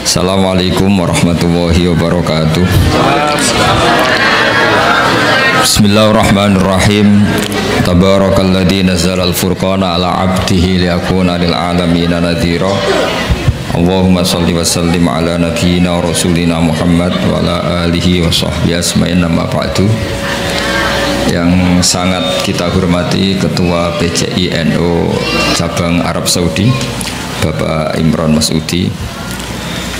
Assalamualaikum warahmatullahi wabarakatuh. Bismillahirrahmanirrahim. Tabarakalladzi nazzala al-furqana ala 'abdihi liyakuna lil 'alamin nadhira. Allahumma shalli wa sallim ala nabiyyina wa rasulina Muhammad wa ala alihi wa sahbihi asma'in amma ba'du. Yang sangat kita hormati Ketua PCI NU Cabang Arab Saudi Bapak Imron Masudi,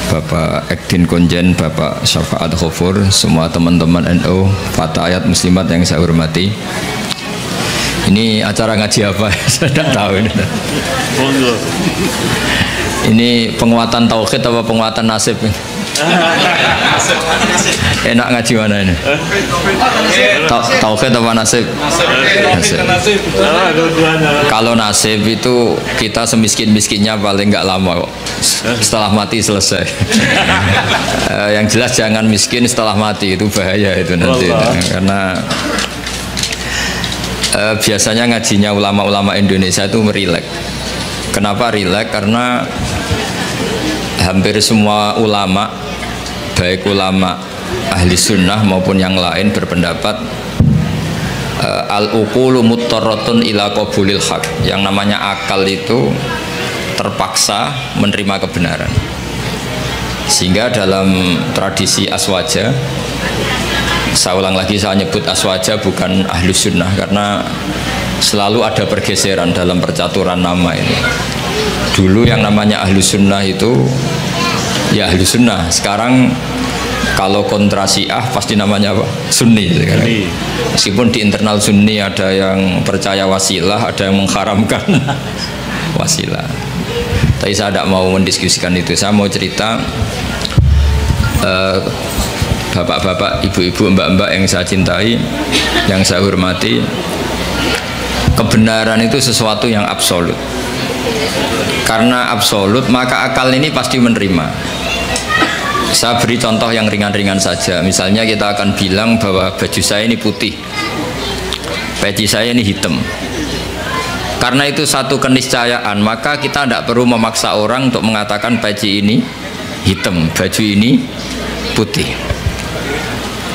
Bapak Ekdin Konjen, Bapak Syafaat Khofur, semua teman-teman NU, fatayat muslimat yang saya hormati. Ini acara ngaji apa? Saya tidak tahu ini. Ini penguatan tauhid apa penguatan nasib? Enak ngaji mana ini? Tauhid apa nasib? Nasib. Kalau nasib itu kita semiskin-miskinnya paling nggak lama kok. Setelah mati selesai. Yang jelas jangan miskin setelah mati, itu bahaya itu nanti. Karena biasanya ngajinya ulama-ulama Indonesia itu merilek. Kenapa rileks? Karena hampir semua ulama, baik ulama ahli sunnah maupun yang lain, berpendapat al-uqulu muttarratun ila qabulil haq. Yang namanya akal itu terpaksa menerima kebenaran. Sehingga dalam tradisi aswaja, saya ulang lagi, saya nyebut aswaja bukan ahli sunnah karena selalu ada pergeseran dalam percaturan nama ini. Dulu yang namanya ahli sunnah itu ya ahli sunnah, sekarang kalau kontra Syiah pasti namanya apa? Sunni sekarang. Meskipun di internal Sunni ada yang percaya wasilah, ada yang mengharamkan wasilah. Tapi saya tidak mau mendiskusikan itu. Saya mau cerita bapak-bapak, ibu-ibu, mbak-mbak yang saya cintai, yang saya hormati. Kebenaran itu sesuatu yang absolut. Karena absolut, maka akal ini pasti menerima. Saya beri contoh yang ringan-ringan saja. Misalnya kita akan bilang bahwa baju saya ini putih, peci saya ini hitam. Karena itu satu keniscayaan, maka kita tidak perlu memaksa orang untuk mengatakan peci ini hitam, baju ini putih.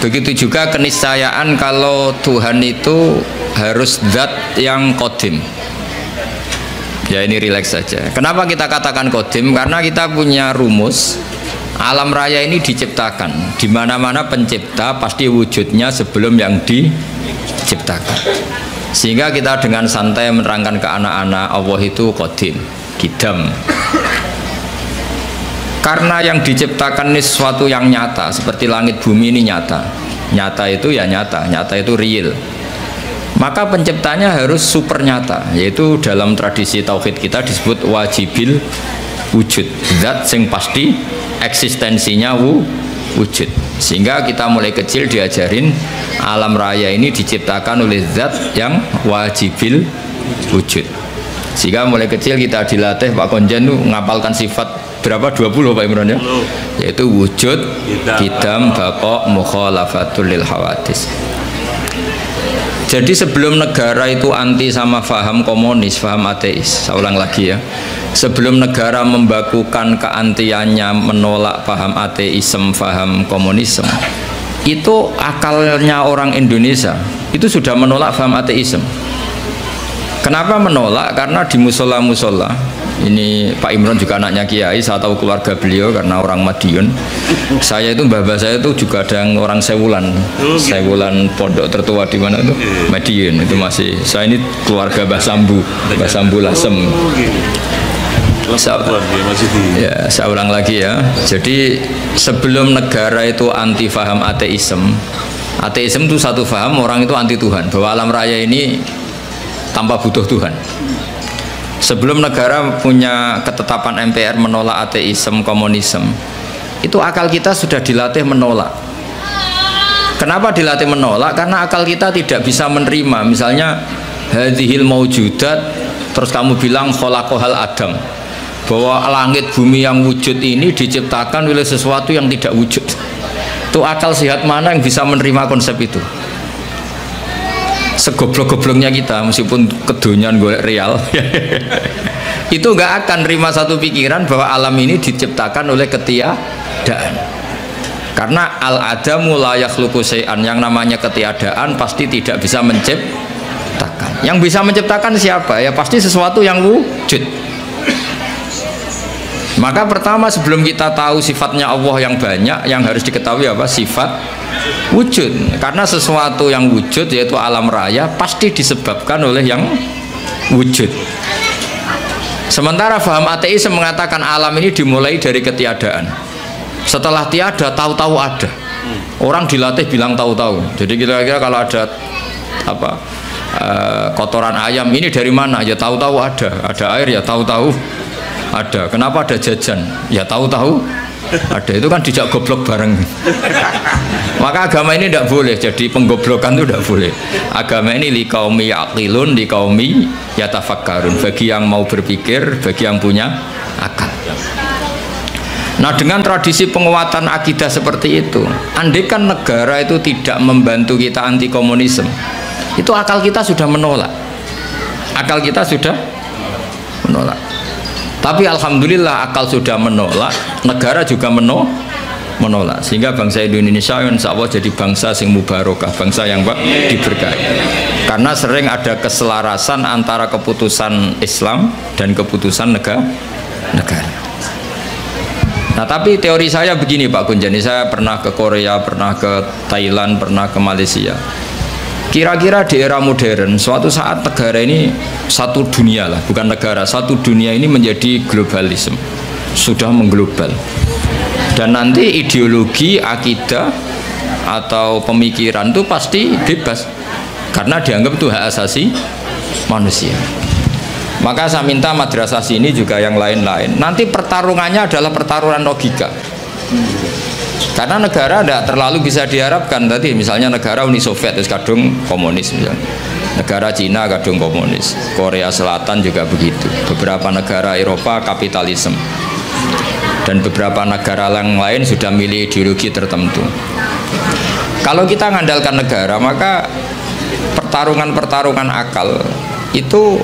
Begitu juga keniscayaan kalau Tuhan itu harus zat yang qadim. Ya ini rileks saja. Kenapa kita katakan qadim? Karena kita punya rumus alam raya ini diciptakan. Di mana-mana pencipta pasti wujudnya sebelum yang diciptakan. Sehingga kita dengan santai menerangkan ke anak-anak Allah itu qadim, qidam. Karena yang diciptakan ini sesuatu yang nyata, seperti langit bumi ini nyata. Nyata itu ya nyata, nyata itu real. Maka penciptanya harus super nyata, yaitu dalam tradisi tauhid kita disebut wajibil wujud, zat sing pasti eksistensinya wujud. Sehingga kita mulai kecil diajarin alam raya ini diciptakan oleh zat yang wajibil wujud. Sehingga mulai kecil kita dilatih, Pak Konjen tuh ngapalkan sifat berapa? 20 Pak Imron ya? Yaitu wujud, qidam, baqa, mukhalafatul lil hawadis. Jadi sebelum negara itu anti sama faham komunis, faham ateis, saya ulang lagi ya, sebelum negara membakukan keantiannya, menolak faham ateisme, faham komunisme, itu akalnya orang Indonesia itu sudah menolak faham ateisme. Kenapa menolak? Karena di musola-musola, ini Pak Imron juga anaknya Kiai, saya tahu keluarga beliau karena orang Madiun. Saya itu mbah saya itu juga ada yang orang Sewulan, Sewulan pondok tertua di mana itu Madiun itu masih. Saya ini keluarga Mbah Sambu Lasem. Saya ulang lagi ya. Jadi sebelum negara itu anti faham ateisme, ateisme itu satu faham, orang itu anti Tuhan, bahwa alam raya ini tanpa butuh Tuhan. Sebelum negara punya ketetapan MPR menolak ateisme, komunisme, itu akal kita sudah dilatih menolak. Kenapa dilatih menolak? Karena akal kita tidak bisa menerima. Misalnya hadhil maujudat, terus kamu bilang khalaqahal adam, bahwa langit bumi yang wujud ini diciptakan oleh sesuatu yang tidak wujud. Itu akal sehat mana yang bisa menerima konsep itu? Segoblok-gobloknya kita, meskipun kedonyan golek real itu nggak akan terima satu pikiran bahwa alam ini diciptakan oleh ketiadaan. Karena al-adamu la yakhluqu syai'an, yang namanya ketiadaan pasti tidak bisa menciptakan. Yang bisa menciptakan siapa? Ya pasti sesuatu yang wujud. Maka pertama sebelum kita tahu sifatnya Allah yang banyak, yang harus diketahui apa? Sifat wujud. Karena sesuatu yang wujud yaitu alam raya pasti disebabkan oleh yang wujud. Sementara faham ateis mengatakan alam ini dimulai dari ketiadaan. Setelah tiada tahu-tahu ada. Orang dilatih bilang tahu-tahu. Jadi kira-kira kalau ada apa kotoran ayam ini dari mana? Ya tahu-tahu ada. Ada air ya tahu-tahu ada. Kenapa ada jajan? Ya tahu-tahu ada. Itu kan dijak goblok bareng. Maka agama ini tidak boleh jadi penggoblokan, itu tidak boleh. Agama ini liqaumi yaqilun, liqaumi yatafakkarun, bagi yang mau berpikir, bagi yang punya akal. Nah, dengan tradisi penguatan akidah seperti itu, andai kan negara itu tidak membantu kita anti komunisme, itu akal kita sudah menolak. Akal kita sudah menolak. Tapi alhamdulillah akal sudah menolak, negara juga menolak. Sehingga bangsa Indonesia insya Allah jadi bangsa yang mubarakah, bangsa yang diberkahi. Karena sering ada keselarasan antara keputusan Islam dan keputusan negara. Nah, tapi teori saya begini Pak Gunjani, saya pernah ke Korea, pernah ke Thailand, pernah ke Malaysia. Kira-kira di era modern, suatu saat negara ini satu dunia lah, bukan negara, satu dunia ini menjadi globalisme, sudah mengglobal. Dan nanti ideologi, akidah, atau pemikiran itu pasti bebas, karena dianggap itu hak asasi manusia. Maka saya minta madrasah sini juga yang lain-lain. Nanti pertarungannya adalah pertarungan logika. Karena negara tidak terlalu bisa diharapkan tadi, misalnya negara Uni Soviet itu kadung komunis, misalnya. Negara Cina kadung komunis, Korea Selatan juga begitu. Beberapa negara Eropa kapitalisme. Dan beberapa negara yang lain sudah milih ideologi tertentu. Kalau kita mengandalkan negara, maka pertarungan-pertarungan akal itu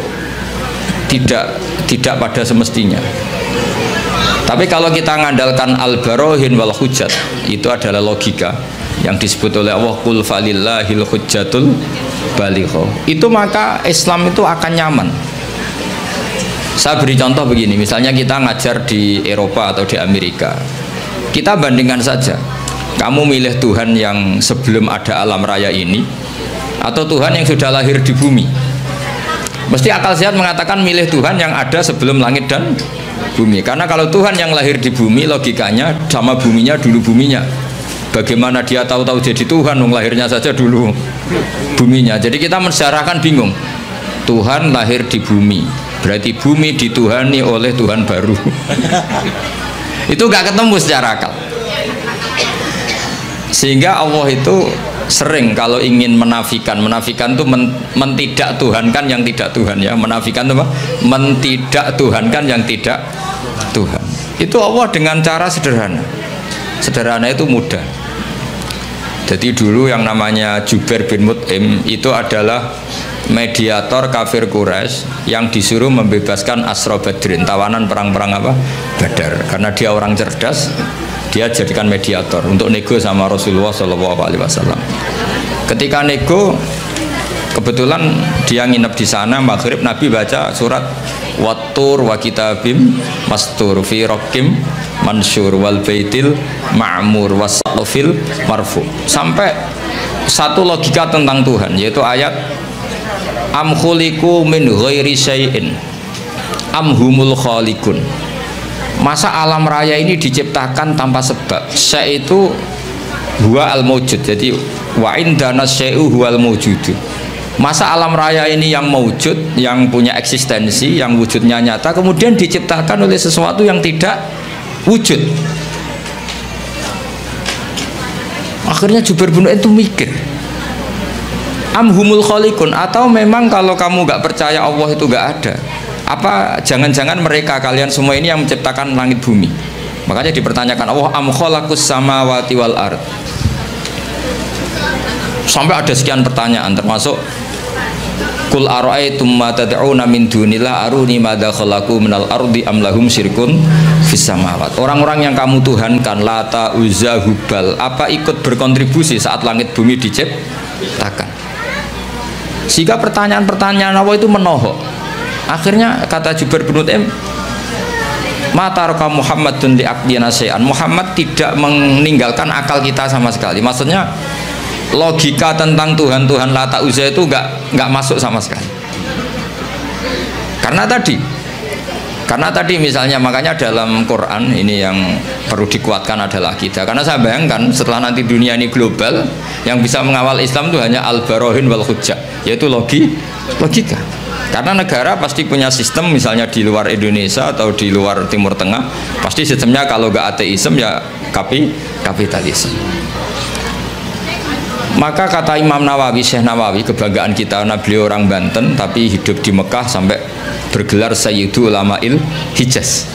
tidak pada semestinya. Tapi kalau kita mengandalkan al-barohin wal hujjat, itu adalah logika yang disebut oleh Allah qul falillahil hujjatul balighah. Itu maka Islam itu akan nyaman. Saya beri contoh begini, misalnya kita ngajar di Eropa atau di Amerika. Kita bandingkan saja. Kamu milih Tuhan yang sebelum ada alam raya ini atau Tuhan yang sudah lahir di bumi? Mesti akal sehat mengatakan milih Tuhan yang ada sebelum langit dan bumi. Karena kalau Tuhan yang lahir di bumi, logikanya sama buminya dulu buminya. Bagaimana dia tahu-tahu jadi Tuhan, lahirnya saja dulu buminya. Jadi kita mensyarahkan bingung. Tuhan lahir di bumi, berarti bumi dituhani oleh Tuhan baru. Itu gak ketemu secara akal. Sehingga Allah itu sering kalau ingin menafikan itu mentidak Tuhankan yang tidak Tuhan, ya. Menafikan itu apa? Mentidak Tuhankan yang tidak Tuhan. Itu Allah dengan cara sederhana. Sederhana itu mudah. Jadi dulu yang namanya Jubair bin Mut'im itu adalah mediator kafir Quraisy yang disuruh membebaskan Asra Badrin, tawanan perang-perang apa? Badar. Karena dia orang cerdas, dia jadikan mediator untuk nego sama Rasulullah SAW. Ketika nego, kebetulan dia nginep di sana, maghrib Nabi baca surat Wattur wa kitabim mastur fi rokim mansur wal baitil ma'mur wasaqfil marfu. Sampai satu logika tentang Tuhan, yaitu ayat am khuliqu min ghairi syai'in am humul khaliqun. Masa alam raya ini diciptakan tanpa sebab? Syai' itu huwa al-mawjud. Jadi wa indana syai'u huwal mawjudu. Masa alam raya ini yang mawjud, yang punya eksistensi, yang wujudnya nyata, kemudian diciptakan oleh sesuatu yang tidak wujud. Akhirnya Jubair bin Mut'im itu mikir, am humul khaliqun, atau memang kalau kamu gak percaya Allah itu gak ada, apa jangan-jangan mereka kalian semua ini yang menciptakan langit bumi? Makanya dipertanyakan Allah am khalaqus samawati wal ard. Sampai ada sekian pertanyaan, termasuk Qul ara'aytum ma tad'una min dunillah aruni madza khalaqu minal ardi am lahum syirkun fis samawat. Orang-orang yang kamu tuhankan Lata, Uzza, Hubal, apa ikut berkontribusi saat langit bumi diciptakan? Sehingga pertanyaan-pertanyaan Allah itu menohok. Akhirnya kata Jubair bin Mut'im, Mataraka Muhammadun li aqdina syai'an. Muhammad tidak meninggalkan akal kita sama sekali. Maksudnya logika tentang Tuhan Lata Uzza itu nggak masuk sama sekali. Karena tadi misalnya, makanya dalam Quran ini yang perlu dikuatkan adalah akidah. Karena saya bayangkan setelah nanti dunia ini global, yang bisa mengawal Islam itu hanya al-barohin wal hujjah, yaitu logika. Karena negara pasti punya sistem, misalnya di luar Indonesia atau di luar Timur Tengah, pasti sistemnya kalau nggak ateisme ya kapitalisme. Maka kata Imam Nawawi, Syekh Nawawi, kebanggaan kita, karena beliau orang Banten tapi hidup di Mekah sampai bergelar Sayyidu Ulama'il Hijaz.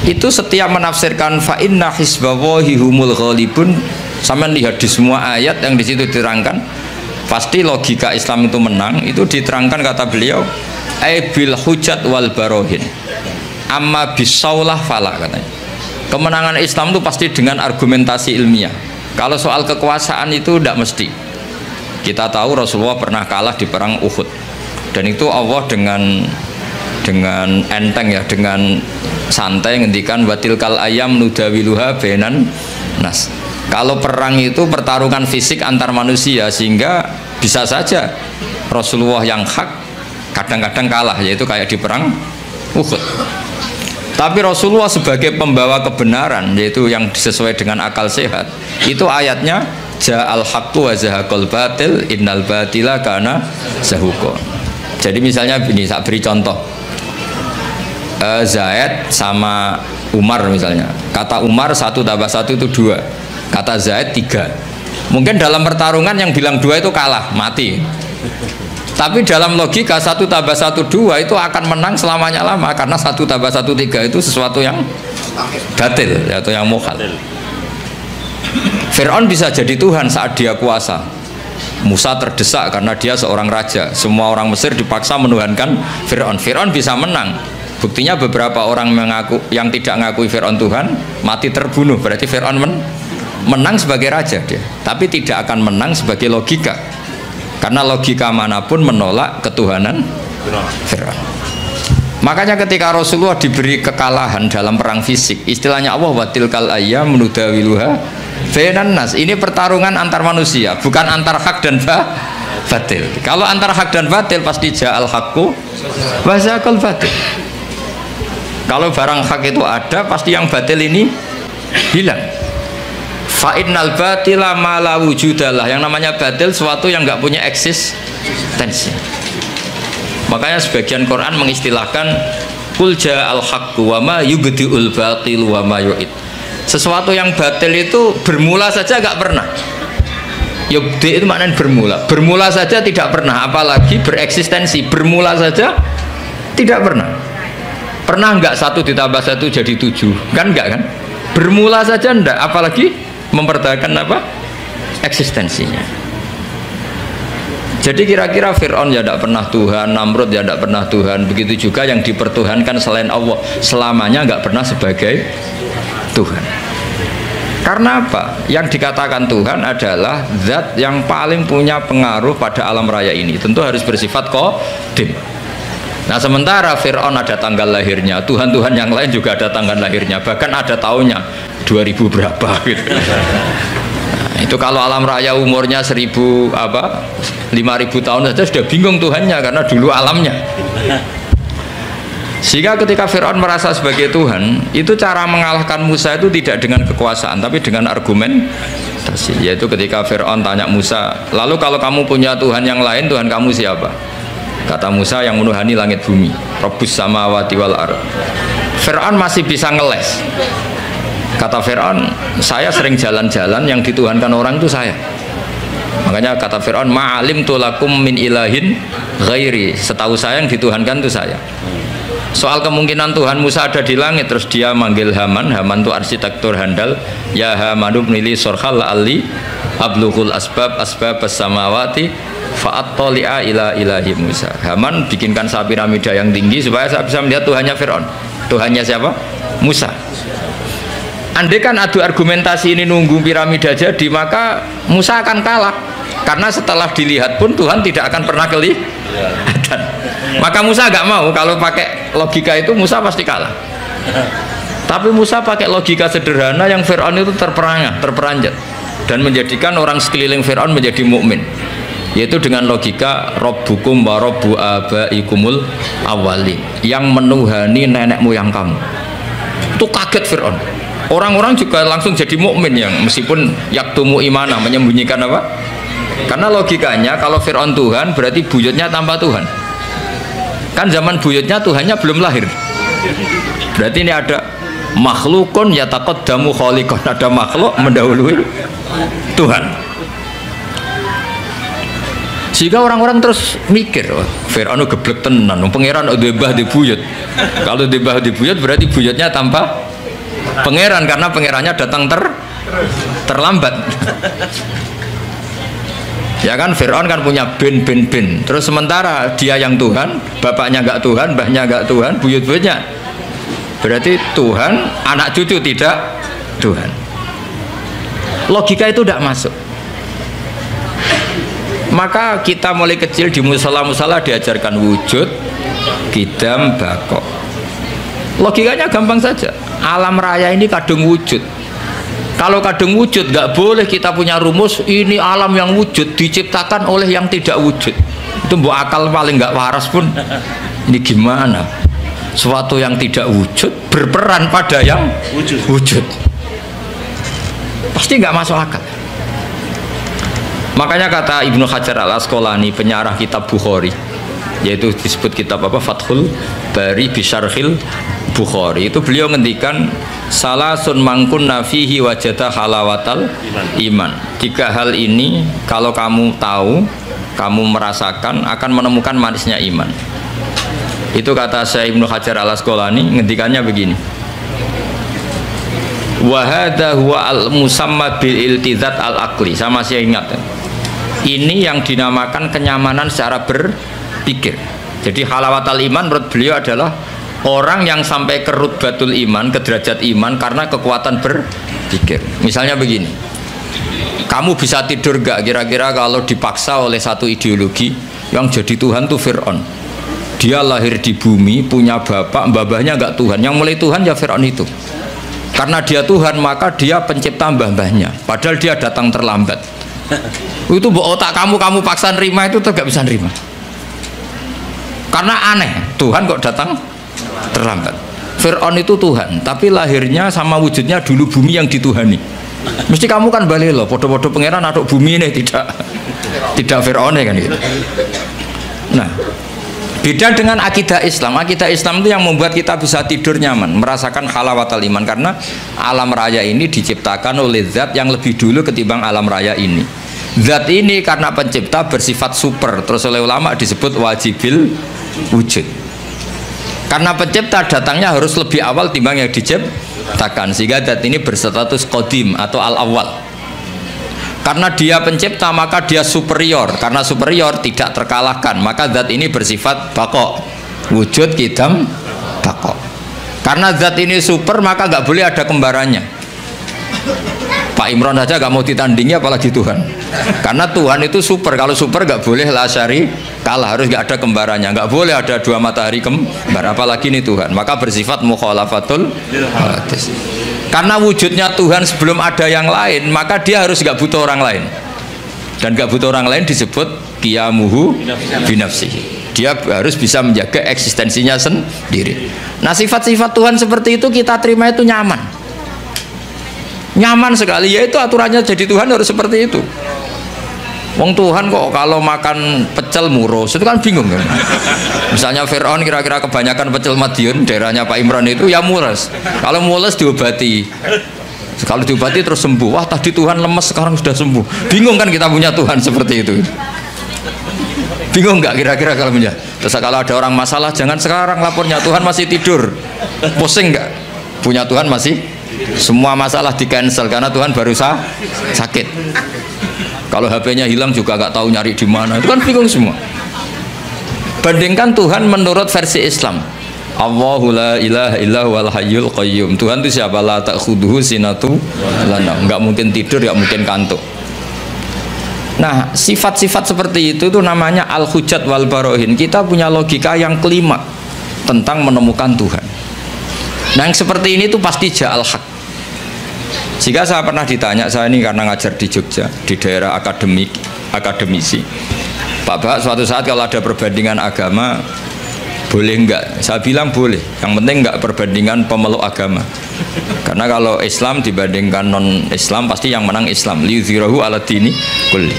Itu setiap menafsirkan fa inna hisbawahi humul ghalibun, sampai lihat di semua ayat yang di situ diterangkan, pasti logika Islam itu menang. Itu diterangkan kata beliau, bil hujat wal barohin, amma bisaulah falah, katanya. Kemenangan Islam itu pasti dengan argumentasi ilmiah. Kalau soal kekuasaan itu tidak mesti. Kita tahu Rasulullah pernah kalah di perang Uhud, dan itu Allah dengan enteng ya, dengan santai ngendikan watilkal ayam nudawiluha bainan nas. Kalau perang itu pertarungan fisik antar manusia, sehingga bisa saja Rasulullah yang hak kadang-kadang kalah, yaitu kayak di perang Uhud. Tapi Rasulullah sebagai pembawa kebenaran, yaitu yang sesuai dengan akal sehat, itu ayatnya ja'al haqqu wa zahaqal batil innal batila kana zahuqa. Jadi misalnya ini, saya beri contoh, Zaid sama Umar misalnya, kata Umar 1 tambah 1 itu 2, kata Zaid 3. Mungkin dalam pertarungan yang bilang 2 itu kalah, mati. Tapi dalam logika 1 tambah 1 2 itu akan menang selamanya lama, karena 1 tambah 1 3 itu sesuatu yang batil atau yang mukhal. Fir'aun bisa jadi Tuhan saat dia kuasa. Musa terdesak karena dia seorang raja. Semua orang Mesir dipaksa menuhankan Fir'aun. Fir'aun bisa menang. Buktinya beberapa orang yang tidak mengakui Fir'aun Tuhan mati terbunuh. Berarti Fir'aun menang sebagai raja dia. Tapi tidak akan menang sebagai logika. Karena logika manapun menolak ketuhanan Fir'aun. Makanya ketika Rasulullah diberi kekalahan dalam perang fisik, istilahnya Allah watilkal ayyam nudawiluha bainan nas. Ini pertarungan antar manusia, bukan antar hak dan batil. Kalau antar hak dan batil pasti ja'al haqqu wa zahaqal batil. Kalau barang hak itu ada, pasti yang batil ini hilang. Fa innal batila ma la wujudalah. Yang namanya batil sesuatu yang nggak punya eksistensi. Makanya sebagian Quran mengistilahkan qul ja'al haqqu wa ma yubdi'ul batil wa ma yu'id. Sesuatu yang batil itu bermula saja nggak pernah. Yubdi itu maknanya bermula saja tidak pernah, apalagi bereksistensi. Bermula saja tidak pernah. Pernah nggak 1 ditambah 1 jadi 7? Kan enggak kan? Bermula saja enggak, apalagi mempertahankan apa? Eksistensinya. Jadi kira-kira Fir'aun ya tidak pernah Tuhan, Namrud ya tidak pernah Tuhan, begitu juga yang dipertuhankan selain Allah selamanya nggak pernah sebagai Tuhan. Karena apa? Yang dikatakan Tuhan adalah zat yang paling punya pengaruh pada alam raya ini, tentu harus bersifat qadim. Nah sementara Fir'aun ada tanggal lahirnya, Tuhan-Tuhan yang lain juga ada tanggal lahirnya, bahkan ada tahunnya 2000 berapa gitu. Nah, itu kalau alam raya umurnya 5.000 tahun saja sudah bingung Tuhannya, karena dulu alamnya. Sehingga ketika Fir'aun merasa sebagai Tuhan, itu cara mengalahkan Musa itu tidak dengan kekuasaan, tapi dengan argumentasi. Yaitu ketika Fir'aun tanya Musa, lalu kalau kamu punya Tuhan yang lain, Tuhan kamu siapa? Kata Musa, yang menuhani langit bumi, Rabbus samawati wal ard. Fir'aun masih bisa ngeles. Kata Fir'aun, saya sering jalan-jalan, yang dituhankan orang itu saya. Makanya kata Fir'aun, ma'alim tulakum min ilahin ghairi. Setahu saya yang dituhankan itu saya. Soal kemungkinan Tuhan Musa ada di langit, terus dia manggil Haman. Haman itu arsitektur handal. Ya Hamanu bnili sorhal ali ablughul asbab as-samawati fa'attali'a ila ilahi Musa. Haman bikinkan piramida yang tinggi supaya saya bisa melihat Tuhannya Fir'aun. Tuhannya siapa? Musa. Andai kan adu argumentasi ini nunggu piramida jadi, maka Musa akan kalah. Karena setelah dilihat pun Tuhan tidak akan pernah kelihatan. Maka Musa agak mau, kalau pakai logika itu Musa pasti kalah. Tapi Musa pakai logika sederhana yang Fir'aun itu terperanjat dan menjadikan orang sekeliling Fir'aun menjadi mukmin, yaitu dengan logika Rabbukum wa Rabbu abaikumul awwalin, yang menuhani nenek moyang kamu. Itu kaget Fir'aun. Orang-orang juga langsung jadi mukmin, yang meskipun yaktumu imana, menyembunyikan apa? Karena logikanya kalau Fir'aun Tuhan berarti buyutnya tanpa Tuhan. Kan zaman buyutnya Tuhannya belum lahir. Berarti ini ada makhlukun yataqaddamu khaliqan, ada makhluk mendahului Tuhan. Sehingga orang-orang terus mikir, oh, Fir'aun geblek tenan, pangeran udah mbah di buyut. Kalau di mbah di buyut berarti buyutnya tanpa pangeran, karena pangerannya datang terlambat. Ya kan, Fir'aun kan punya bin. Terus sementara dia yang Tuhan, bapaknya enggak Tuhan, mbahnya enggak Tuhan, buyut-buyutnya. Berarti Tuhan, anak cucu tidak Tuhan. Logika itu tidak masuk. Maka kita mulai kecil di musala-musala diajarkan wujud, qidam, baqo. Logikanya gampang saja. Alam raya ini kadung wujud. Kalau kadung wujud, nggak boleh kita punya rumus ini alam yang wujud diciptakan oleh yang tidak wujud. Itu mbok akal paling nggak waras pun. Ini gimana? Suatu yang tidak wujud berperan pada yang wujud. Pasti nggak masuk akal. Makanya kata Ibnu Hajar al-Asqalani, penyarah kitab Bukhari, yaitu disebut kitab apa, Fathul Bari Bisyarhil Bukhari, itu beliau ngendikan salasun mangkunna fihi wajada halawatal iman. 3 hal ini kalau kamu tahu, kamu merasakan, akan menemukan manisnya iman. Itu kata Syekh Ibnu Hajar al-Asqalani, ngendikannya begini, wa hadza huwa al-musamma bil iltizat al-aqli. Saya masih ingat, ini yang dinamakan kenyamanan secara berpikir. Jadi halawatal iman menurut beliau adalah orang yang sampai ke rutbatul iman, ke derajat iman karena kekuatan berpikir. Misalnya begini, kamu bisa tidur gak kira-kira kalau dipaksa oleh satu ideologi yang jadi Tuhan tuh Fir'aun. Dia lahir di bumi, punya bapak, mbah-mbahnya gak Tuhan, yang mulai Tuhan ya Fir'aun itu. Karena dia Tuhan maka dia pencipta mbah-mbahnya, padahal dia datang terlambat. Itu otak kamu paksa nerima itu tuh gak bisa nerima. Karena aneh, Tuhan kok datang terlambat. Fir'aun itu Tuhan, tapi lahirnya sama wujudnya dulu bumi yang dituhani. Mesti kamu kan balik loh, podo-podo pangeran atau bumi ini tidak Fir'aun kan gitu. Nah, beda dengan akidah Islam. Akidah Islam itu yang membuat kita bisa tidur nyaman, merasakan halawatal iman, karena alam raya ini diciptakan oleh zat yang lebih dulu ketimbang alam raya ini. Zat ini karena pencipta bersifat super, terus oleh ulama disebut wajibil wujud. Karena pencipta datangnya harus lebih awal timbang yang diciptakan, sehingga zat ini berstatus qadim atau al-awwal. Karena dia pencipta maka dia superior, karena superior tidak terkalahkan, maka zat ini bersifat baqo, wujud, qidam, baqo. Karena zat ini super maka nggak boleh ada kembarannya. Pak Imran saja nggak mau ditandingi apalagi Tuhan. Karena Tuhan itu super, kalau super nggak boleh la syari kalah, harus nggak ada kembarannya, nggak boleh ada 2 matahari kembar, apalagi ini Tuhan, maka bersifat mukhalafatul hadis. Karena wujudnya Tuhan sebelum ada yang lain, maka dia harus nggak butuh orang lain, dan nggak butuh orang lain disebut qiyamuhu binafsihi. Dia harus bisa menjaga eksistensinya sendiri. Nah, sifat-sifat Tuhan seperti itu kita terima itu nyaman. Nyaman sekali, yaitu aturannya jadi Tuhan harus seperti itu. Wong Tuhan kok kalau makan pecel murus, itu kan bingung kan. Misalnya Fir'aun kira-kira kebanyakan pecel Madiun, daerahnya Pak Imran itu ya mules. Kalau mules diobati, kalau diobati terus sembuh. Wah, tadi Tuhan lemes sekarang sudah sembuh. Bingung kan kita punya Tuhan seperti itu. Bingung nggak kira-kira kalau punya? Terus kalau ada orang masalah, jangan sekarang lapornya, Tuhan masih tidur. Pusing nggak? Punya Tuhan masih Semua masalah di cancel karena Tuhan baru sakit. Kalau HP-nya hilang juga nggak tahu nyari di mana, itu kan bingung semua. Bandingkan Tuhan menurut versi Islam. Allahu la ilaha illa huwal hayyul qayyum. Tuhan itu siapa? La ta'khudhuhu sinatu lana. Enggak mungkin tidur, enggak mungkin kantuk. Nah, sifat-sifat seperti itu namanya al-hujjat wal barohin. Kita punya logika yang kelima tentang menemukan Tuhan. Nah, yang seperti ini tuh pasti ja'al haq. Jika saya pernah ditanya, saya ini karena ngajar di Jogja, di daerah akademisi. Pak, suatu saat kalau ada perbandingan agama, boleh enggak? Saya bilang boleh. Yang penting enggak perbandingan pemeluk agama. Karena kalau Islam dibandingkan non-Islam pasti yang menang Islam. Liyudhirahu ala dini kulli.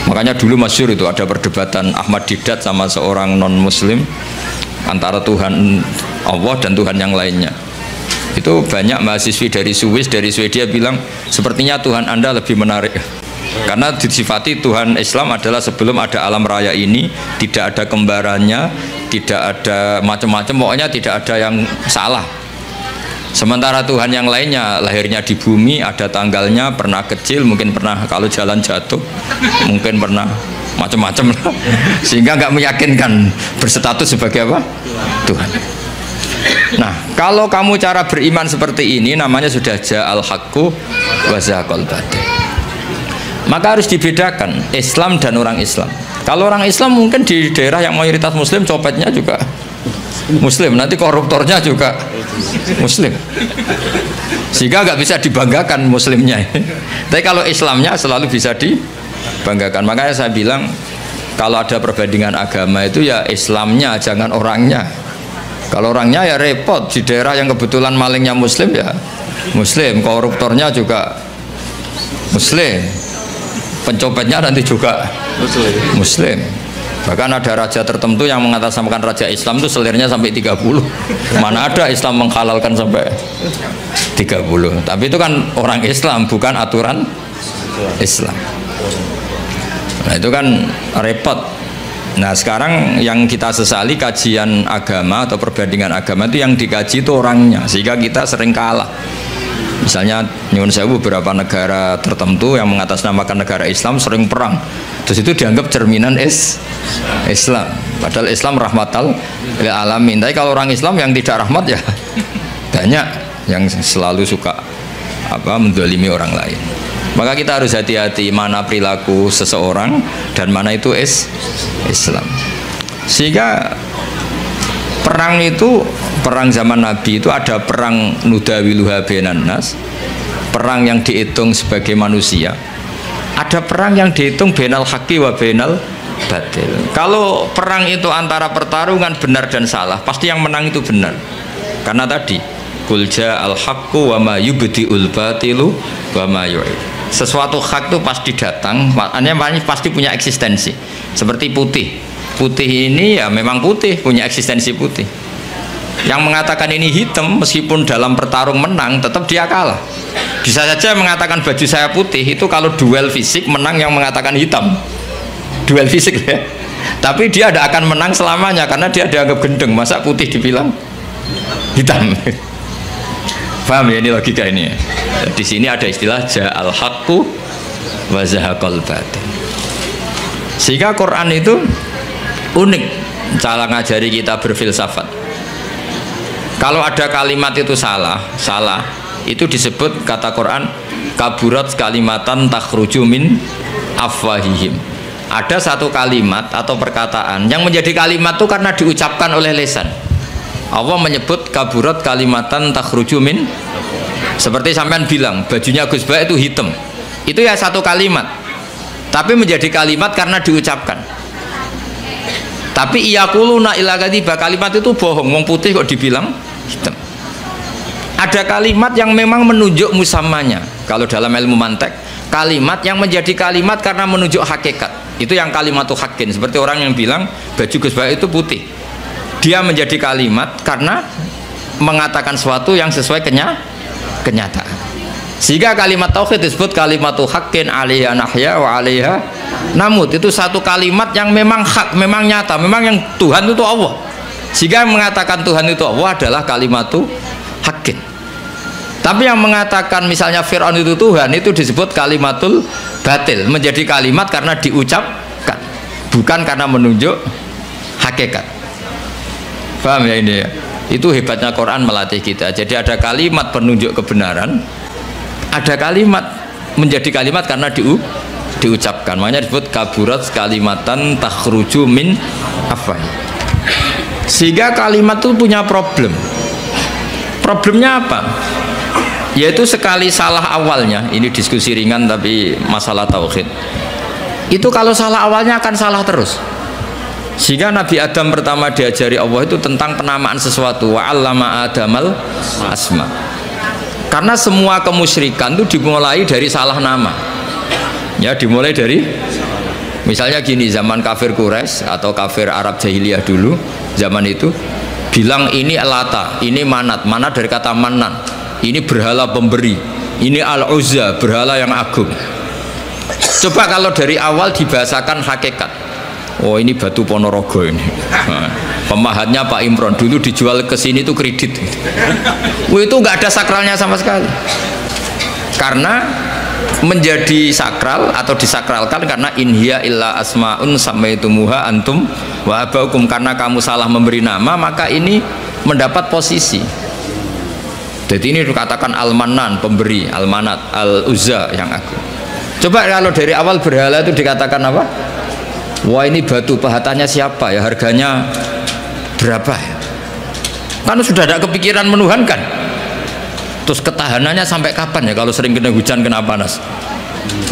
Makanya dulu masyhur itu ada perdebatan Ahmad Didat sama seorang non-Muslim antara Tuhan Allah dan Tuhan yang lainnya. Itu banyak mahasiswi dari Swiss, dari Swedia bilang sepertinya Tuhan Anda lebih menarik. Karena disifati Tuhan Islam adalah sebelum ada alam raya ini tidak ada kembarannya, tidak ada macam-macam, pokoknya tidak ada yang salah. Sementara Tuhan yang lainnya lahirnya di bumi, ada tanggalnya, pernah kecil, mungkin pernah kalau jalan jatuh, mungkin pernah macam-macam, sehingga nggak meyakinkan berstatus sebagai apa? Tuhan. Nah, kalau kamu cara beriman seperti ini namanya sudah ja'al haqqu wa zahaqal batil. Maka harus dibedakan Islam dan orang Islam. Kalau orang Islam mungkin di daerah yang mayoritas Muslim copetnya juga Muslim, nanti koruptornya juga Muslim, sehingga nggak bisa dibanggakan Muslimnya. Tapi kalau Islamnya selalu bisa dibanggakan. Makanya saya bilang kalau ada perbandingan agama itu ya Islamnya, jangan orangnya. Kalau orangnya ya repot. Di daerah yang kebetulan malingnya Muslim ya Muslim, koruptornya juga Muslim, pencopetnya nanti juga Muslim. Bahkan ada raja tertentu yang mengatasnamakan raja Islam itu selirnya sampai 30. Mana ada Islam menghalalkan sampai 30. Tapi itu kan orang Islam, bukan aturan Islam. Nah itu kan repot. Nah sekarang yang kita sesali kajian agama atau perbandingan agama itu yang dikaji itu orangnya, sehingga kita sering kalah. Misalnya nyuwun sewu beberapa negara tertentu yang mengatasnamakan negara Islam sering perang, terus itu dianggap cerminan Islam, padahal Islam rahmatal lil alamin. Tapi kalau orang Islam yang tidak rahmat ya banyak yang selalu suka mendolimi orang lain. Maka kita harus hati-hati mana perilaku seseorang dan mana itu Islam. Sehingga perang itu, perang zaman Nabi itu ada perang nudawiluha bainan nas, perang yang dihitung sebagai manusia, ada perang yang dihitung bainal haqqi wa bainal batil. Kalau perang itu antara pertarungan benar dan salah, pasti yang menang itu benar. Karena tadi qul ja'al haqqu wa ma yubdi'ul batilu wa ma yu'id. Sesuatu hak itu pasti datang, maknanya pasti punya eksistensi. Seperti putih. Putih ini ya memang putih, punya eksistensi putih. Yang mengatakan ini hitam meskipun dalam pertarung menang tetap dia kalah. Bisa saja mengatakan baju saya putih itu kalau duel fisik menang yang mengatakan hitam. Duel fisik ya. Tapi dia tidak akan menang selamanya karena dia dianggap gendeng. Masa putih dibilang hitam? Paham ya ini logika ini ya? Di sini ada istilah ja'al haqqu wa zahaqal batil. Sehingga Quran itu unik cara ngajari kita berfilsafat. Kalau ada kalimat itu salah itu disebut kata Quran kaburat kalimatan takhruju min afwahihim. Ada satu kalimat atau perkataan yang menjadi kalimat itu karena diucapkan oleh lisan. Allah menyebut kaburat kalimatan takhruju min, seperti sampean bilang bajunya Gus Ba itu hitam, itu ya satu kalimat tapi menjadi kalimat karena diucapkan. Tapi iyakuluna illa kadiba, kalimat itu bohong, wong putih kok dibilang hitam. Ada kalimat yang memang menunjuk musamanya. Kalau dalam ilmu mantek, kalimat yang menjadi kalimat karena menunjuk hakikat, itu yang kalimatu hakin. Seperti orang yang bilang baju Gus Ba itu putih, dia menjadi kalimat karena mengatakan sesuatu yang sesuai kenyataan. Sehingga kalimat tauhid disebut kalimatu haqqin 'alaiha nahya wa 'alaiha namut. Itu satu kalimat yang memang hak, memang nyata, memang yang Tuhan itu Allah. Sehingga mengatakan Tuhan itu Allah adalah kalimatu haqqin. Tapi yang mengatakan misalnya Fir'aun itu Tuhan, itu disebut kalimatul batil, menjadi kalimat karena diucapkan, bukan karena menunjuk hakikat. Paham ya ini ya? Itu hebatnya Quran melatih kita. Jadi ada kalimat penunjuk kebenaran, ada kalimat menjadi kalimat karena diucapkan. Makanya disebut kaburat kalimatan takhruju min afwah. Sehingga kalimat itu punya problem. Problemnya apa? Yaitu sekali salah awalnya, ini diskusi ringan tapi masalah tauhid. Itu kalau salah awalnya akan salah terus. Sehingga Nabi Adam pertama diajari Allah itu tentang penamaan sesuatu, wa 'allama Adamal asma. Karena semua kemusyrikan itu dimulai dari salah nama. Ya, dimulai dari misalnya gini, zaman kafir Quraisy atau kafir Arab jahiliyah dulu, zaman itu bilang ini Lata, ini Manat, Manat dari kata Manan. Ini berhala pemberi, ini Al-Uzza, berhala yang agung. Coba kalau dari awal dibahasakan hakikat, oh ini batu Ponorogo ini, pemahatnya Pak Imron, dulu dijual ke sini itu kredit. Itu nggak ada sakralnya sama sekali. Karena menjadi sakral atau disakralkan karena inhiya illa asmaun samaitumuha antum wa abaukum, karena kamu salah memberi nama maka ini mendapat posisi. Jadi ini dikatakan Al-Manan pemberi, Al-Manat, Al-Uzza yang agung. Coba kalau dari awal berhala itu dikatakan apa? Wah ini batu pahatannya siapa ya, harganya berapa ya? Kan sudah ada kepikiran menuhankan. Terus ketahanannya sampai kapan ya kalau sering kena hujan, kena panas?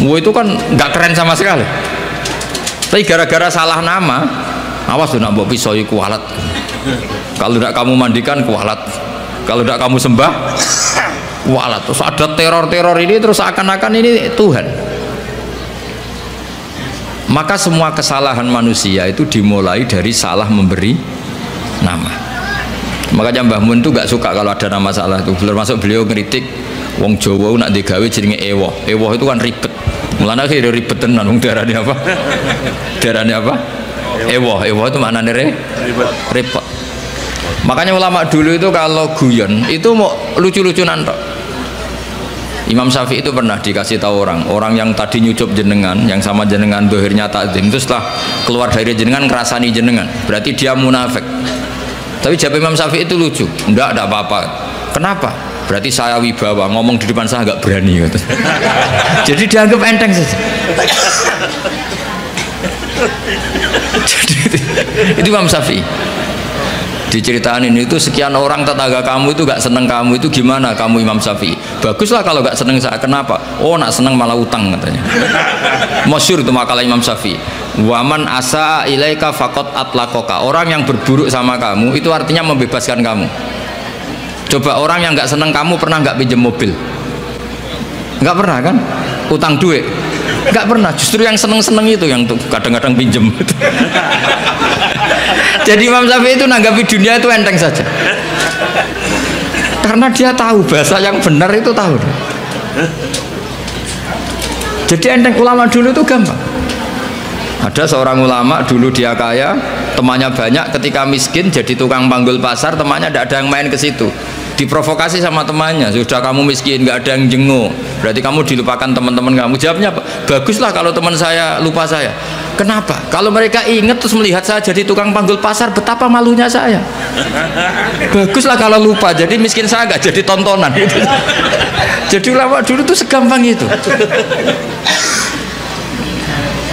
Wah itu kan nggak keren sama sekali. Tapi gara-gara salah nama, awas tuh nak mbok pisau kualat. Kalau tidak kamu mandikan kualat. Kalau tidak kamu sembah kualat. Terus ada teror-teror ini, terus akan-akan ini Tuhan. Maka semua kesalahan manusia itu dimulai dari salah memberi nama. Makanya Mbah Mun itu gak suka kalau ada nama salah itu. Termasuk beliau ngeritik wong Jawa nak digawe jenenge ewoh. Ewoh itu kan ribet. Mulane akhirnya ribet tenan wong darane apa? Darane apa? Ewoh. Ewoh itu maknane ribet. Makanya ulama dulu itu kalau guyon itu mau lucu-lucunan tok. Imam Syafi'i itu pernah dikasih tahu orang yang tadi nyucup jenengan, yang sama jenengan dohirnya takzim, itu setelah keluar dari jenengan ngerasani jenengan, berarti dia munafik. Tapi jawab Imam Syafi'i itu lucu, enggak ada apa-apa. Kenapa? Berarti saya wibawa, ngomong di depan saya nggak berani gitu. Jadi dianggap enteng saja. Jadi, itu Imam Syafi'i. Diceritain itu sekian orang tetangga kamu itu gak seneng kamu, itu gimana kamu Imam Syafi'i? Baguslah kalau gak seneng saya. Kenapa? Oh nak seneng malah utang katanya. Masyhur itu makalah Imam Syafi'i. Waman asa ilaika faqat atlaqaka. Orang yang berburuk sama kamu itu artinya membebaskan kamu. Coba orang yang gak seneng kamu pernah gak pinjam mobil? Gak pernah kan? Utang duit? Gak pernah. Justru yang seneng-seneng itu yang kadang-kadang pinjem. Jadi Imam Syafi'i itu nanggapi dunia itu enteng saja, karena dia tahu bahasa yang benar itu tahu. Jadi enteng. Ulama dulu itu gampang. Ada seorang ulama dulu dia kaya, temannya banyak, ketika miskin jadi tukang panggul pasar, temannya tidak ada yang main ke situ. Diprovokasi sama temannya, sudah kamu miskin nggak ada yang jenguk, berarti kamu dilupakan teman-teman kamu. Jawabnya apa? Baguslah kalau teman saya lupa saya. Kenapa? Kalau mereka ingat terus melihat saya jadi tukang panggul pasar, betapa malunya saya. Baguslah kalau lupa, jadi miskin saya nggak jadi tontonan. Jadi ulama dulu tuh segampang itu.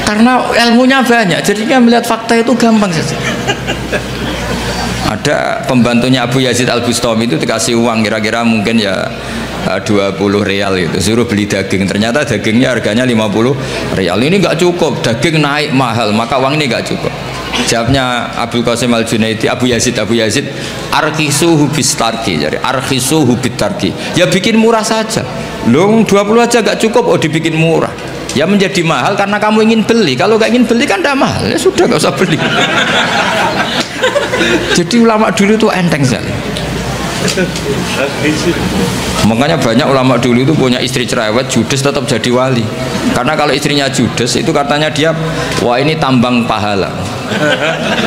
Karena ilmunya banyak, jadinya melihat fakta itu gampang saja. Ada pembantunya Abu Yazid Al-Bustami itu dikasih uang kira-kira mungkin ya 20 real itu, suruh beli daging, ternyata dagingnya harganya 50 real. Ini nggak cukup, daging naik mahal, maka uang ini nggak cukup. Jawabnya Abdul Qasim Al-Junaidi, Abu Yazid arkhisu bitarki, jadi arkhisu bitarki, ya bikin murah saja. Loh 20 aja nggak cukup, oh dibikin murah. Ya menjadi mahal karena kamu ingin beli. Kalau nggak ingin beli kan tidak mahal, ya sudah nggak usah beli. Jadi ulama dulu itu enteng sekali. Makanya banyak ulama dulu itu punya istri cerewet, judes tetap jadi wali. Karena kalau istrinya judes itu katanya dia, wah ini tambang pahala.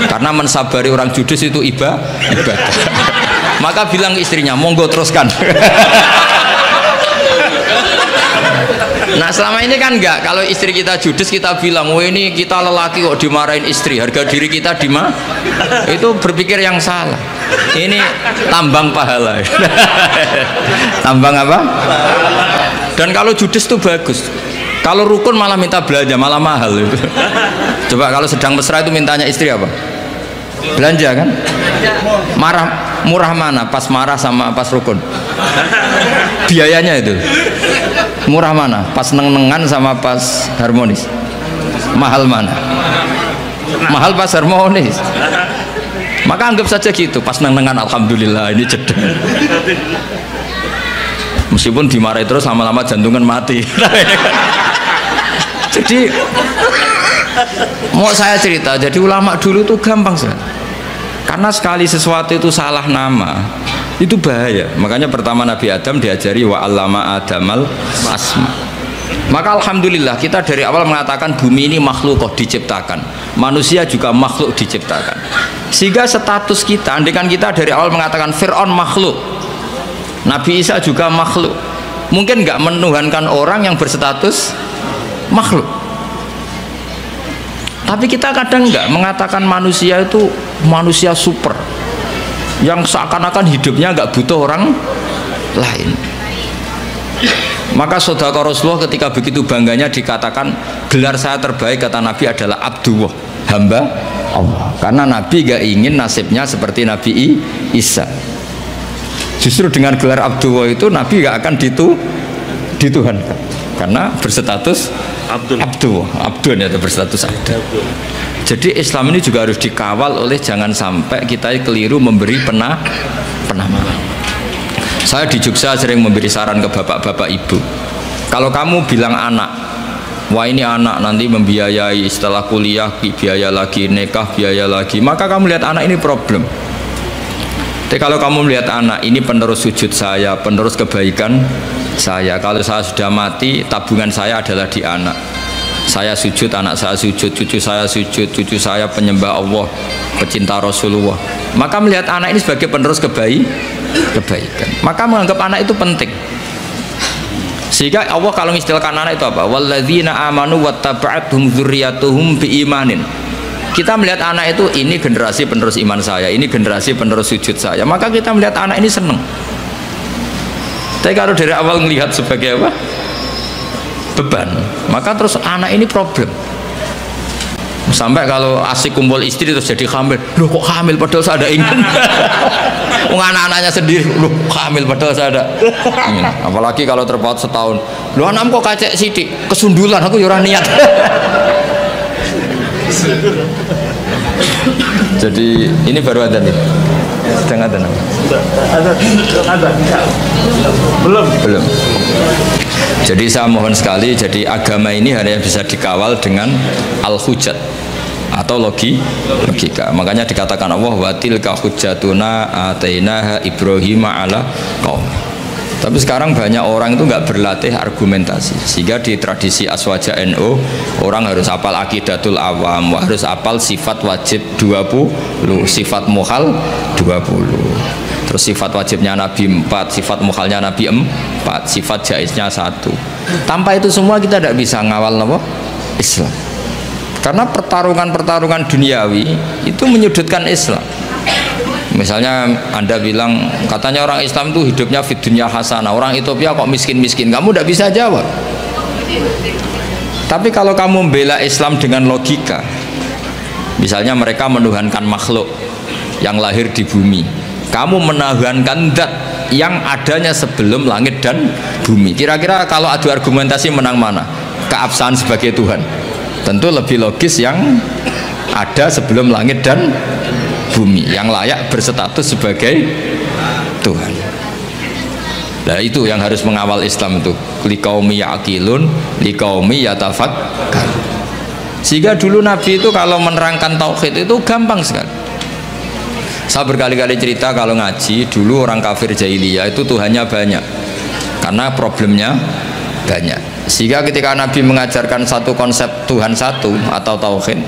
Karena mensabari orang judes itu ibadah. Maka bilang istrinya, monggo teruskan. Nah selama ini kan enggak, kalau istri kita judes kita bilang, oh ini kita lelaki kok dimarahin istri, harga diri kita itu berpikir yang salah. Ini tambang pahala. Tambang apa? Dan kalau judes tuh bagus. Kalau rukun malah minta belanja, malah mahal. Coba kalau sedang mesra itu mintanya istri apa? Belanja kan? Murah mana? Pas marah sama pas rukun? Biayanya itu. Murah mana? Pas neng-nengan sama pas harmonis? Mahal mana? Mahal pas harmonis. Maka anggap saja gitu, pas neng-nengan alhamdulillah ini jeda. Meskipun dimarahi terus lama-lama jantungan mati. Jadi mau saya cerita, jadi ulama dulu itu gampang sekali. Karena sekali sesuatu itu salah nama, itu bahaya. Makanya pertama Nabi Adam diajari wa 'allama Adamal asma. Maka alhamdulillah kita dari awal mengatakan bumi ini makhluk diciptakan, manusia juga makhluk diciptakan. Sehingga status kita, andaikan kita dari awal mengatakan Fir'aun makhluk, Nabi Isa juga makhluk, mungkin nggak menuhankan orang yang berstatus makhluk. Tapi kita kadang nggak mengatakan manusia itu manusia super yang seakan-akan hidupnya nggak butuh orang lain. Maka saudara Rasulullah ketika begitu bangganya dikatakan gelar saya terbaik kata Nabi adalah Abdullah, hamba Allah. Karena Nabi gak ingin nasibnya seperti Nabi Isa. Justru dengan gelar Abdullah itu Nabi gak akan dituhankan karena berstatus Abdul ya, berstatus Abdul. Jadi Islam ini juga harus dikawal oleh jangan sampai kita keliru memberi penamaan. Saya di Jogja sering memberi saran ke bapak-bapak ibu, kalau kamu bilang anak, wah ini anak nanti membiayai setelah kuliah biaya lagi, nikah biaya lagi, maka kamu lihat anak ini problem. Tapi kalau kamu melihat anak ini penerus sujud saya, penerus kebaikan saya, kalau saya sudah mati tabungan saya adalah di anak. Saya sujud, anak saya sujud, cucu saya sujud, cucu saya penyembah Allah, pecinta Rasulullah. Maka melihat anak ini sebagai penerus kebaikan, maka menganggap anak itu penting. Sehingga Allah kalau mengistilahkan anak itu apa? Walladzina amanu wattaba'athum dzurriyyatuhum biimanin. Kita melihat anak itu, ini generasi penerus iman saya, ini generasi penerus sujud saya, maka kita melihat anak ini senang. Tapi kalau dari awal melihat sebagai apa? Beban, maka terus anak ini problem. Sampai kalau asik kumpul istri terus jadi hamil. Loh kok hamil padahal saya ada ingin. Anak-anaknya sendiri, loh hamil padahal saya ada ingin. Apalagi kalau terpaut setahun. Loh anakmu kok kacek sidik, kesundulan aku yurah niat. Jadi ini baru ada nih. Sedang ada nama. Ada. Belum. Jadi saya mohon sekali, jadi agama ini hanya bisa dikawal dengan al-hujjat atau logika. Makanya dikatakan Allah wa tilka hujjatuna atainaha Ibrahim ala qaum. Tapi sekarang banyak orang itu nggak berlatih argumentasi, sehingga di tradisi Aswaja NU orang harus hafal akidatul awam, harus hafal sifat wajib 20, sifat muhal 20, terus sifat wajibnya Nabi 4, sifat muhalnya Nabi 4, sifat jaiznya 1. Tanpa itu semua kita tidak bisa ngawal apa? Islam. Karena pertarungan duniawi itu menyudutkan Islam. Misalnya Anda bilang, katanya orang Islam itu hidupnya fid dunya hasanah, orang Ethiopia kok miskin-miskin, kamu tidak bisa jawab. Tapi kalau kamu membela Islam dengan logika, misalnya mereka menuhankan makhluk yang lahir di bumi, kamu menuhankan zat yang adanya sebelum langit dan bumi. Kira-kira kalau adu argumentasi menang mana? Keabsahan sebagai Tuhan. Tentu lebih logis yang ada sebelum langit dan bumi, yang layak berstatus sebagai Tuhan. Nah itu yang harus mengawal Islam itu, liqaumi ya'qilun, liqaumi yatafakkar. Sehingga dulu Nabi itu kalau menerangkan tauhid itu gampang sekali. Saya berkali-kali cerita kalau ngaji, dulu orang kafir jahiliyah itu Tuhannya banyak karena problemnya banyak. Sehingga ketika Nabi mengajarkan satu konsep Tuhan satu atau tauhid,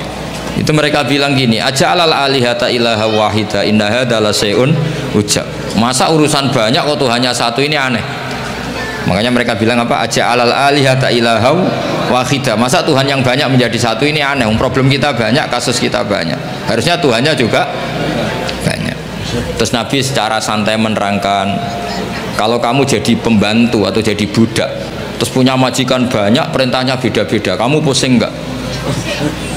itu mereka bilang gini, aja'alal alihata ilaha wahida inna hadza la syai'un ujab. Masa urusan banyak kok Tuhannya satu, ini aneh. Makanya mereka bilang apa? Aja'alal alihata ilahau wahidah. Masa Tuhan yang banyak menjadi satu, ini aneh. Problem kita banyak, kasus kita banyak. Harusnya Tuhannya juga banyak. Terus Nabi secara santai menerangkan, kalau kamu jadi pembantu atau jadi budak, terus punya majikan banyak, perintahnya beda-beda, kamu pusing nggak?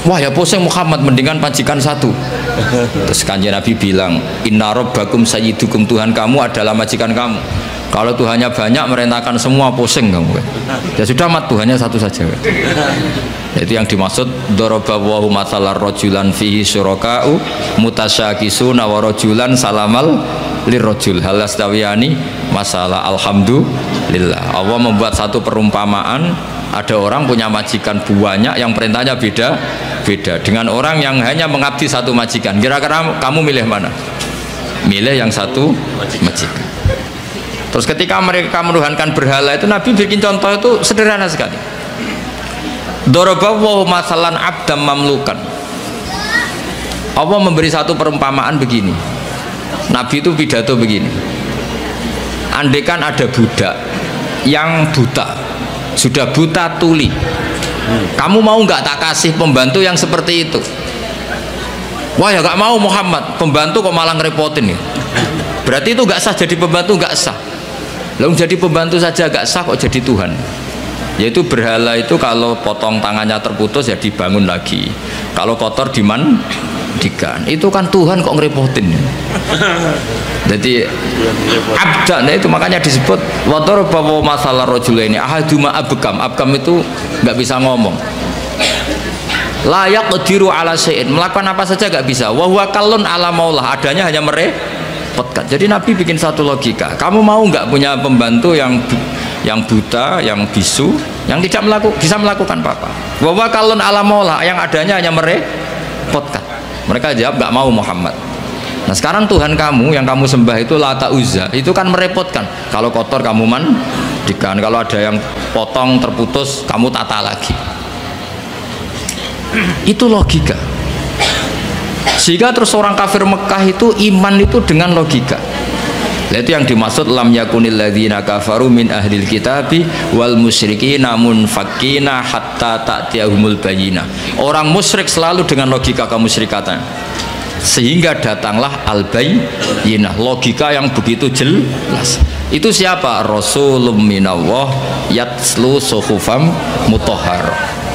Wah ya pusing Muhammad, mendingan majikan satu. Terus Kanjeng Nabi bilang, inna rabbakum sayyidukum, Tuhan kamu adalah majikan kamu. Kalau Tuhannya banyak merintahkan semua, pusing kamu. Ya sudah mat, Tuhannya satu saja. Itu yang dimaksud daraballahu mathalar rajulan fihi syuraka'u mutasyakisuna wa rajulan salamal lirrajul hal astawiyani masalah. Alhamdulillah, Allah membuat satu perumpamaan, ada orang punya majikan banyak yang perintahnya beda-beda dengan orang yang hanya mengabdi satu majikan. Kira-kira kamu milih mana? Milih yang satu majikan. Terus ketika mereka menuhankan berhala itu, Nabi bikin contoh itu sederhana sekali. Daraballahu masalan abdam mamlukan. Allah memberi satu perumpamaan begini. Nabi itu pidato begini. Andaikan ada budak yang buta, sudah buta tuli, kamu mau nggak tak kasih pembantu yang seperti itu? Wah ya nggak mau Muhammad, pembantu kok malah ngerepotin ya. Berarti itu nggak sah jadi pembantu, nggak sah. Lalu jadi pembantu saja nggak sah, kok jadi Tuhan? Yaitu berhala itu kalau potong tangannya terputus ya dibangun lagi, kalau kotor dimandikan. Itu kan Tuhan kok ngerepotin. Jadi abdan itu makanya disebut wator bawa masalah rojulaini ahaduma abkam. Abkam itu nggak bisa ngomong, layak diru ala sein, melakukan apa saja nggak bisa. Wahwa kalun ala maulah, adanya hanya merepotkan. Jadi Nabi bikin satu logika, kamu mau nggak punya pembantu yang buta, yang bisu, yang tidak bisa melakukan apa-apa. Wahwa kalun ala maulah, yang adanya hanya merepotkan. Mereka jawab nggak mau Muhammad. Nah sekarang Tuhan kamu yang kamu sembah itu Lata Uzza, itu kan merepotkan. Kalau kotor kamu mandikan, kalau ada yang potong terputus kamu tata lagi. Itu logika. Sehingga terus orang kafir Mekah itu iman itu dengan logika. Nah, itu yang dimaksud lam yakunil ladzina kafaru min ahlil kitabi wal musyrikina munfakkina hatta ta'tiyahumul bayyinah. Orang musyrik selalu dengan logika kemusyrikatan. Sehingga datanglah al-bayyinah, logika yang begitu jelas. Itu siapa? Rasulun minallah yatslu suhufam mutahharah.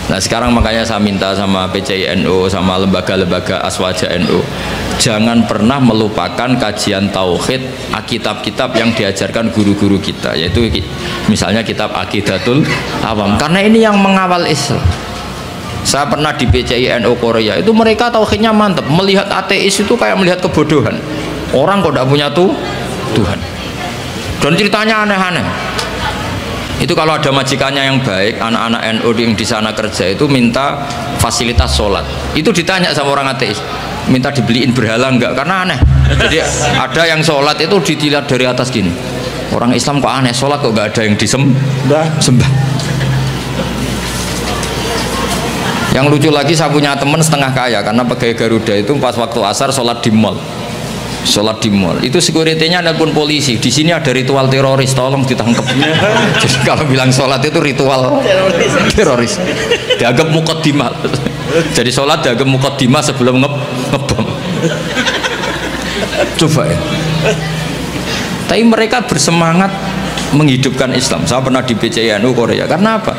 Nah sekarang makanya saya minta sama PCI NU, sama lembaga-lembaga aswaja NU, jangan pernah melupakan kajian tauhid, kitab-kitab yang diajarkan guru-guru kita, yaitu misalnya kitab Aqidatul Awam, karena ini yang mengawal Islam. Saya pernah di PCI NU Korea, itu mereka tauhidnya mantap, melihat ateis itu kayak melihat kebodohan. Orang kok tidak punya Tuhan, dan ceritanya aneh-aneh. Itu kalau ada majikannya yang baik, anak-anak NU yang di sana kerja itu minta fasilitas sholat, itu ditanya sama orang ateis, minta dibeliin berhala enggak, karena aneh. Jadi ada yang sholat itu dilihat dari atas gini, orang Islam kok aneh, sholat kok enggak ada yang disembah. Yang lucu lagi, saya punya teman setengah kaya karena pegawai Garuda, itu pas waktu asar sholat di mall. Itu security-nya nelpon polisi, di sini ada ritual teroris, tolong ditangkap. Jadi kalau bilang sholat itu ritual teroris, dianggap muqaddimah. Jadi sholat dianggap muqaddimah sebelum ngebom. Coba ya. Tapi mereka bersemangat menghidupkan Islam. Saya pernah di PCNU Korea, karena apa?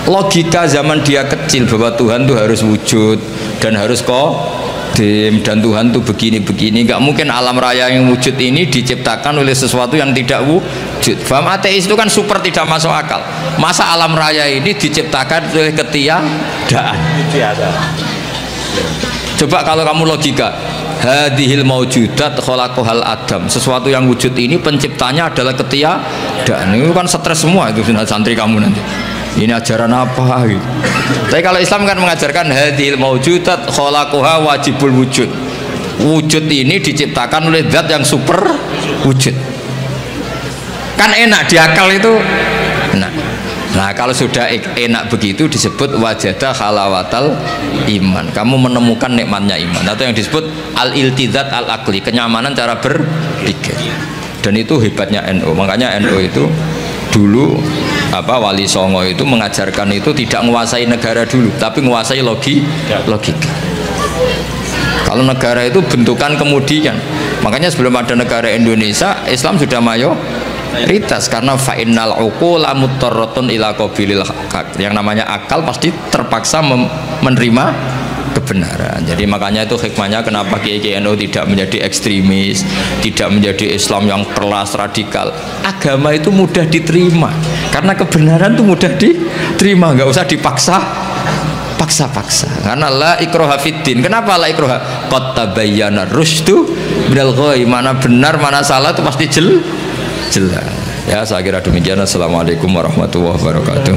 Logika zaman dia kecil bahwa Tuhan itu harus wujud dan harus dan Tuhan tuh begini-begini, nggak mungkin alam raya yang wujud ini diciptakan oleh sesuatu yang tidak wujud. Faham? Ateis itu kan super tidak masuk akal. Masa alam raya ini diciptakan oleh ketiadaan? Coba kalau kamu logika, hadhil maujudat khalaqahal adam, sesuatu yang wujud ini penciptanya adalah ketiadaan. Itu kan stres semua itu santri kamu nanti. Ini ajaran apa gitu. Tapi kalau Islam kan mengajarkan hadhil maujudat khalaqaha wajibul wujud. Wujud ini diciptakan oleh zat yang super wujud. Kan enak di akal itu. Nah, kalau sudah enak begitu disebut wajadah halawatal iman. Kamu menemukan nikmatnya iman. Atau yang disebut al-iltizat al-aqli, kenyamanan cara berpikir. dan itu hebatnya NU. Makanya NU itu dulu Wali Songo itu mengajarkan itu tidak menguasai negara dulu, tapi menguasai logika. Kalau negara itu bentukan kemudian. Makanya sebelum ada negara Indonesia, Islam sudah mayoritas karena fa'innal uqula muttarratun ila qabilil haq. Yang namanya akal pasti terpaksa menerima kebenaran. Jadi makanya itu hikmahnya kenapa Kiai NU tidak menjadi ekstremis, tidak menjadi Islam yang keras radikal. Agama itu mudah diterima karena kebenaran itu mudah diterima, nggak usah dipaksa. Karena la ikraha fiddin. Kenapa la ikraha? Qad tabayyana rusydu minal ghayy. Mana benar mana salah itu pasti jelas. Ya, saya kira demikian. Assalamualaikum warahmatullahi wabarakatuh.